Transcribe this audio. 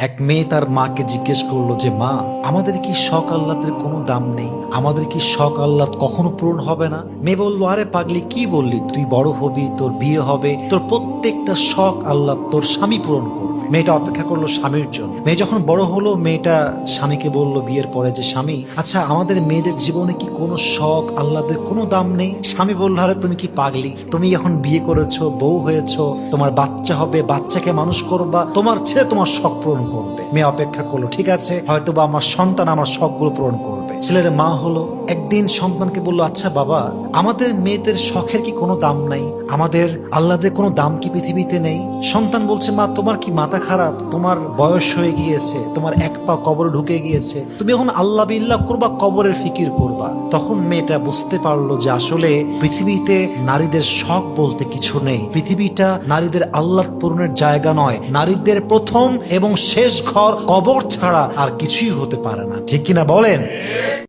এক মেয়ে তার মাকে জিজ্ঞেস করলো যে মা, আমাদের কি শখ আহ্লাদের কোনো দাম নেই? আমাদের কি শখ আহ্লাদ কখনো পূরণ হবে না? মেয়ে বললো, আরে পাগলি, কি বললি? তুই বড় হবি, তোর বিয়ে হবে, তোর প্রত্যেকটা শখ আহ্লাদ তোর স্বামী পূরণ করবে। মেয়েটা অপেক্ষা করলো স্বামীর জন্য। মেয়ে যখন বড় হলো, মেয়েটা স্বামীকে বলল বিয়ের পরে যে স্বামী, আচ্ছা আমাদের মেয়েদের জীবনে কি কোনো শখ আহ্লাদের কোনো দাম নেই? স্বামী বলল, আরে তুমি কি পাগলি? তুমি এখন বিয়ে করেছো, বউ হয়েছো, তোমার বাচ্চা হবে, বাচ্চাকে মানুষ করবা, তোমার ছেলে তোমার শখ পূরণ করবে। মেয়ে অপেক্ষা করলো, ঠিক আছে, হয়তোবা আমার সন্তান আমার শখগুলো পূরণ করবে। ছেলের মা হলো, একদিন সন্তানকে বললো, আচ্ছা বাবা, আমাদের মেয়েদের শখের কি কোনো দাম নাই? আমাদের আহ্লাদের কোনো দাম কি পৃথিবীতে নেই? সন্তান বলছে, মা তোমার কি মাথা খারাপ? তোমার বয়স হয়ে গিয়েছে, তোমার এক পা কবরে ঢুকে গিয়েছে, তুমি এখন আল্লাহ বিল্লাহ করবা, কবরের ফিকির করবা। তখন মেয়েটা বুঝতে পারলো যে আসলে পৃথিবীতে নারীদের শখ বলতে কিছু নেই। পৃথিবীটা নারীদের আহ্লাদ পূরণের জায়গা নয়। নারীদের প্রথম এবং শেষ ঘর কবর ছাড়া আর কিছুই হতে পারে না। ঠিক কিনা বলেন?